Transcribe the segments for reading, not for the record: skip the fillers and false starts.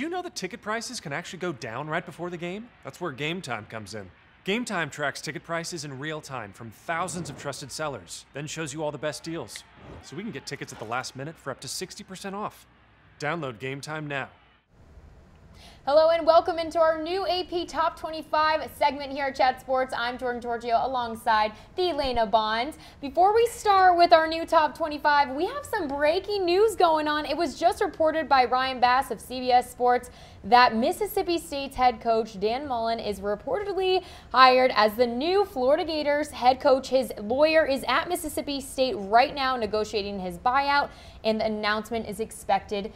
you know that ticket prices can actually go down right before the game? That's where Game Time comes in. Game Time tracks ticket prices in real time from thousands of trusted sellers, then shows you all the best deals. So we can get tickets at the last minute for up to 60% off. Download Game Time now. Hello and welcome into our new AP Top 25 segment here at Chat Sports. I'm Giorgio alongside the Lena Bonds. Before we start with our new Top 25, we have some breaking news going on. It was just reported by Ryan Bass of CBS Sports that Mississippi State's head coach Dan Mullen is reportedly hired as the new Florida Gators head coach. His lawyer is at Mississippi State right now negotiating his buyout, and the announcement is expected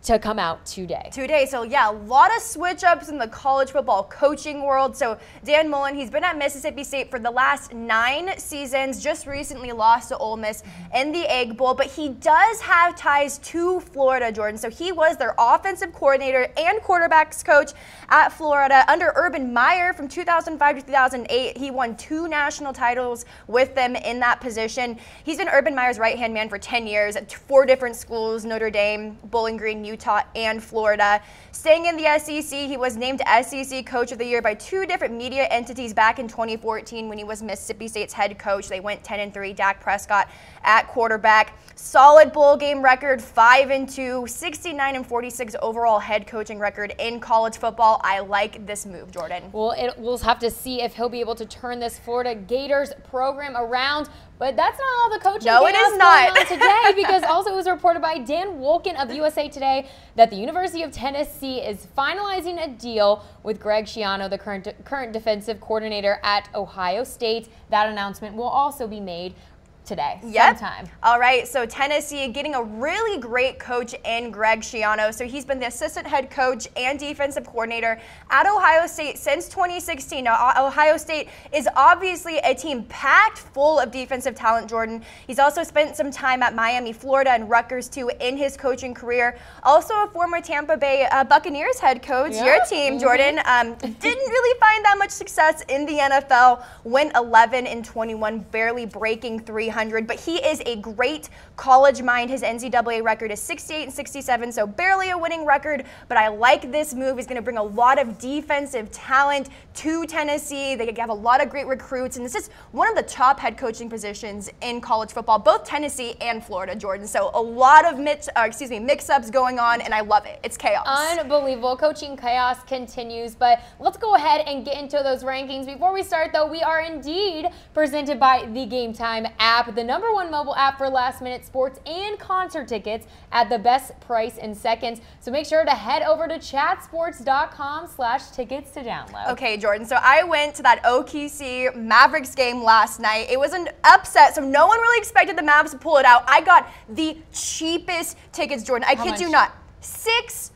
to come out today. So yeah, a lot of switch ups in the college football coaching world. So Dan Mullen, he's been at Mississippi State for the last 9 seasons, just recently lost to Ole Miss in the Egg Bowl, but he does have ties to Florida, Jordan. So he was their offensive coordinator and quarterbacks coach at Florida under Urban Meyer from 2005 to 2008. He won 2 national titles with them in that position. He's been Urban Meyer's right-hand man for 10 years at 4 different schools, Notre Dame, Bowling Green, Utah, and Florida. Staying in the SEC, he was named SEC Coach of the Year by 2 different media entities back in 2014 when he was Mississippi State's head coach. They went 10-3, Dak Prescott at quarterback. Solid bowl game record, 5-2, 69-46 overall head coaching record in college football. I like this move, Jordan. Well, we'll have to see if he'll be able to turn this Florida Gators program around. But that's not all the coaching chaos going on today, because also it was reported by Dan Wolken of USA Today that the University of Tennessee is finalizing a deal with Greg Schiano, the current defensive coordinator at Ohio State. That announcement will also be made today. Sometime. All right, so Tennessee getting a really great coach in Greg Schiano. So he's been the assistant head coach and defensive coordinator at Ohio State since 2016. Now, Ohio State is obviously a team packed full of defensive talent, Jordan. He's also spent some time at Miami, Florida, and Rutgers, too, in his coaching career. Also a former Tampa Bay Buccaneers head coach, your team, Jordan. Didn't really find that much success in the NFL. Went 11-21, barely breaking 300. But he is a great college mind. His NCAA record is 68-67, so barely a winning record. But I like this move. He's going to bring a lot of defensive talent to Tennessee. They have a lot of great recruits, and this is one of the top head coaching positions in college football, both Tennessee and Florida, Jordan. So a lot of mix-ups going on, and I love it. It's chaos. Unbelievable. Coaching chaos continues, but let's go ahead and get into those rankings. Before we start, though, we are indeed presented by the Game Time app, the #1 mobile app for last-minute sports and concert tickets at the best price in seconds. So make sure to head over to chatsports.com/tickets to download. Okay, Jordan, so I went to that OKC Mavericks game last night. It was an upset, so no one really expected the Mavs to pull it out. I got the cheapest tickets, Jordan. I kid you not. $6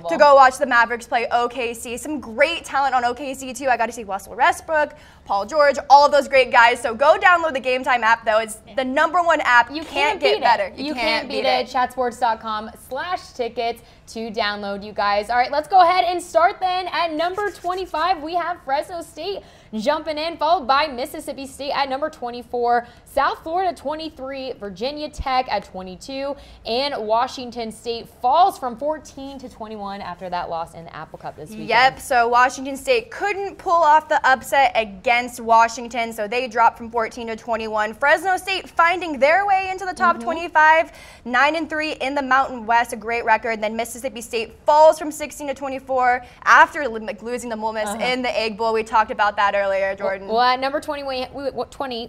to go watch the Mavericks play OKC. Some great talent on OKC, too. I got to see Russell Westbrook, Paul George, all of those great guys. So go download the Game Time app, though. It's the #1 app. You can't get better. You can't beat it. Chatsports.com/tickets to download, you guys. All right, let's go ahead and start then. At number 25, we have Fresno State jumping in, followed by Mississippi State at number 24, South Florida 23, Virginia Tech at 22, and Washington State falls from 14 to 21 after that loss in the Apple Cup this weekend. Yep, so Washington State couldn't pull off the upset against Washington, so they dropped from 14 to 21. Fresno State finding their way into the top 25, 9-3 in the Mountain West, a great record. Then Mississippi State falls from 16 to 24 after losing to Ole Miss in the Egg Bowl. We talked about that earlier, Jordan. Well, at number 20,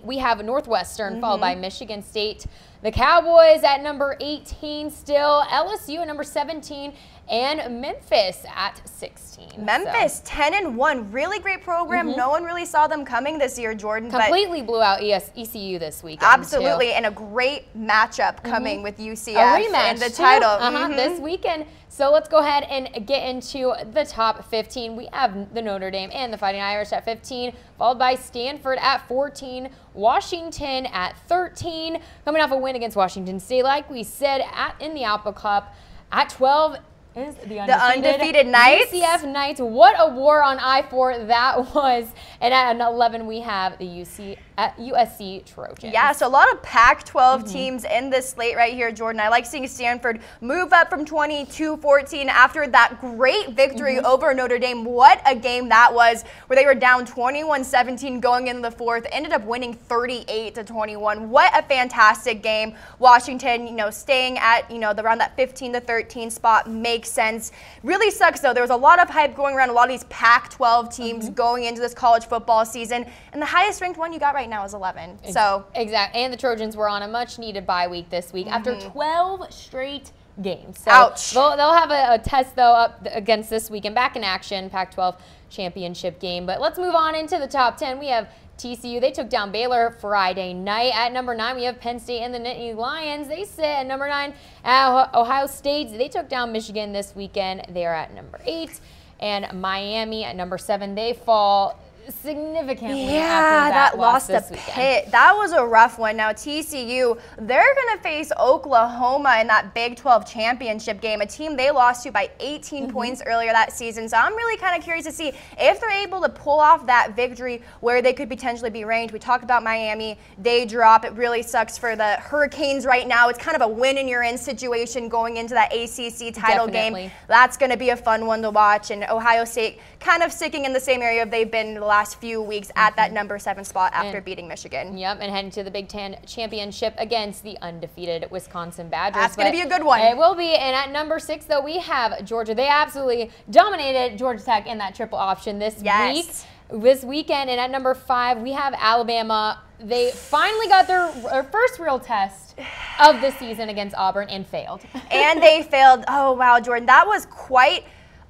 we have Northwestern, followed by Michigan State. The Cowboys at number 18 still, LSU at number 17, and Memphis at 16. Memphis, 10-1, really great program. No one really saw them coming this year, Jordan. Completely blew out ECU this weekend. Absolutely, too. And a great matchup coming with UCF a rematch in the title. This weekend. So let's go ahead and get into the top 15. We have the Notre Dame and the Fighting Irish at 15, followed by Stanford at 14, Washington at 13, coming off a win against Washington State, like we said, in the Apple Cup. At 12 is the undefeated Knights. UCF Knights. What a war on I-4 that was. And at 11, we have the UCF at USC Trojans. Yeah, so a lot of Pac-12 teams in this slate right here, Jordan. I like seeing Stanford move up from 20 to 14 after that great victory over Notre Dame. What a game that was, where they were down 21-17 going into the fourth, ended up winning 38-21. What a fantastic game. Washington, staying at, around that 15-13 spot makes sense. Really sucks though. There was a lot of hype going around a lot of these Pac-12 teams going into this college football season, and the highest ranked one you got right now is 11. So exactly, and the Trojans were on a much needed bye week this week after 12 straight games. So ouch. They'll have a test though up against this weekend, back in action, Pac-12 championship game. But let's move on into the top 10. We have TCU. They took down Baylor Friday night. At number 9, we have Penn State and the Nittany Lions. They sit at number 9. At Ohio State, they took down Michigan this weekend. They are at number 8. And Miami at number 7. They fall significantly after that loss to Pitt. That was a rough one. Now TCU, they're going to face Oklahoma in that Big 12 championship game, a team they lost to by 18 points earlier that season. So I'm really kind of curious to see if they're able to pull off that victory where they could potentially be ranked. We talked about Miami. They drop. It really sucks for the Hurricanes right now. It's kind of a win and you're in situation going into that ACC title game. That's going to be a fun one to watch. And Ohio State kind of sticking in the same area they've been the last few weeks at that number 7 spot after beating Michigan. Yep, and heading to the Big Ten championship against the undefeated Wisconsin Badgers. That's going to be a good one. It will be. And at number 6, though, we have Georgia. They absolutely dominated Georgia Tech in that triple option this weekend. And at number 5, we have Alabama. They finally got their first real test of the season against Auburn and failed. And they failed. Oh, wow, Jordan. That was quite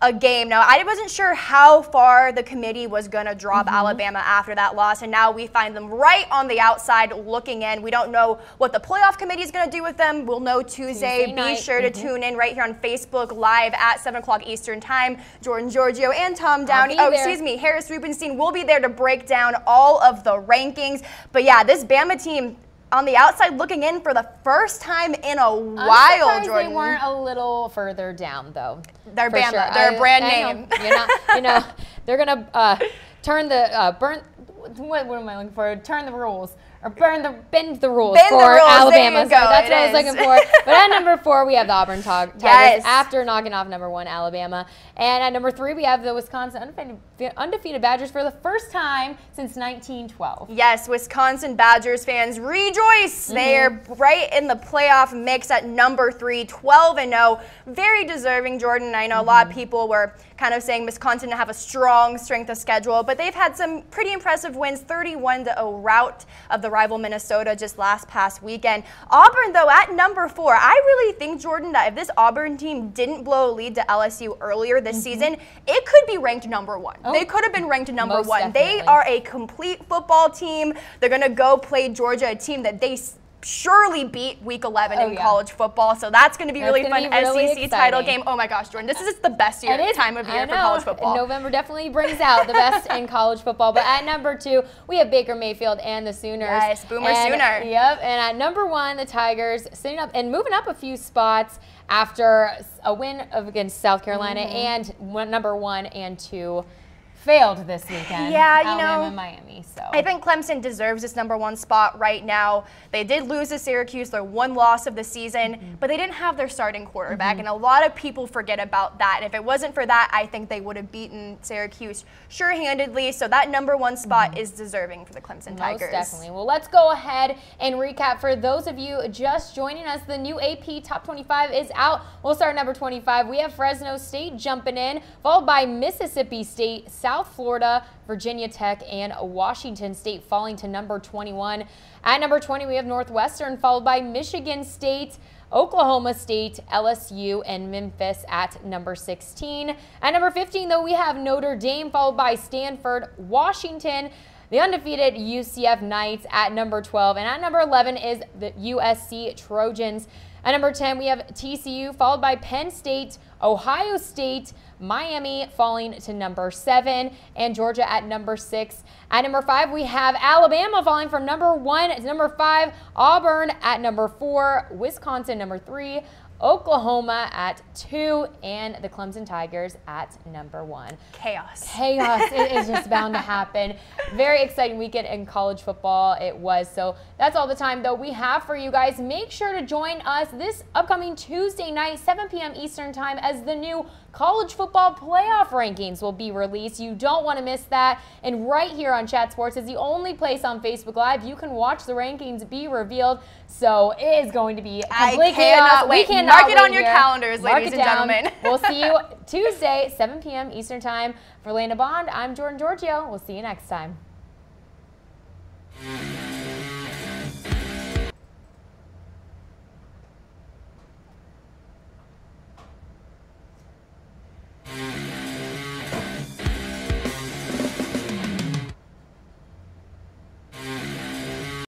a game. Now, I wasn't sure how far the committee was going to drop Alabama after that loss, and now we find them right on the outside looking in. We don't know what the playoff committee is going to do with them. We'll know Tuesday. Be sure to tune in right here on Facebook Live at 7 o'clock Eastern Time. Jordan, Giorgio, and Tom Downey, Harris Rubenstein will be there to break down all of the rankings. But yeah, this Bama team on the outside looking in for the first time in a while, Jordan. They weren't a little further down, though. They're Bama. Sure. They're a brand name. They're going to turn the, what am I looking for? Turn the rules. Or bend the rules for Alabama. So that's what I was looking for. But at number 4, we have the Auburn Tigers after knocking off number 1, Alabama. And at number 3, we have the Wisconsin undefeated Badgers for the first time since 1912. Yes, Wisconsin Badgers fans rejoice. They are right in the playoff mix at number 3, 12-0. Very deserving, Jordan. I know a lot of people were kind of saying Wisconsin to have a strong strength of schedule, but they've had some pretty impressive wins, 31-0 rout of the rival Minnesota just past weekend. Auburn, though, at number 4. I really think, Jordan, that if this Auburn team didn't blow a lead to LSU earlier this season, it could be ranked number 1. They could have been ranked number 1. They are a complete football team. They're going to go play Georgia, a team that they surely beat week 11 in college football. So that's going to be really fun. SEC title game. Oh my gosh, Jordan, this is the best time of year for college football. November definitely brings out the best in college football. But at number 2, we have Baker Mayfield and the Sooners. Yes, Boomer Sooner. Yep, and at number 1, the Tigers sitting up and moving up a few spots after a win against South Carolina and number 1 and 2 failed this weekend. Yeah, Alabama and Miami. So I think Clemson deserves this number 1 spot right now. They did lose to Syracuse, their 1 loss of the season, but they didn't have their starting quarterback, and a lot of people forget about that. And if it wasn't for that, I think they would have beaten Syracuse sure-handedly. So that number 1 spot is deserving for the Clemson Tigers. Most definitely. Well, let's go ahead and recap for those of you just joining us. The new AP Top 25 is out. We'll start at number 25. We have Fresno State jumping in, followed by Mississippi State, South Florida, Virginia Tech, and Washington State falling to number 21. At number 20, we have Northwestern, followed by Michigan State, Oklahoma State, LSU, and Memphis at number 16. At number 15, though, we have Notre Dame, followed by Stanford, Washington, the undefeated UCF Knights at number 12. And at number 11 is the USC Trojans. At number 10, we have TCU, followed by Penn State, Ohio State, Miami falling to number 7, and Georgia at number 6. At number 5, we have Alabama falling from number 1 to number 5, Auburn at number 4, Wisconsin number 3, Oklahoma at 2, and the Clemson Tigers at number 1. Chaos. Chaos. It is just bound to happen. Very exciting weekend in college football. It was. So that's all the time, though, we have for you guys. Make sure to join us this upcoming Tuesday night, 7 p.m. Eastern Time, as the new college football playoff rankings will be released. You don't want to miss that. And right here on Chat Sports is the only place on Facebook Live you can watch the rankings be revealed. So it is going to be complete chaos. We cannot Mark it on your calendars, ladies and gentlemen. We'll see you Tuesday, 7 p.m. Eastern Time. For Lena Bond, I'm Giorgio. We'll see you next time.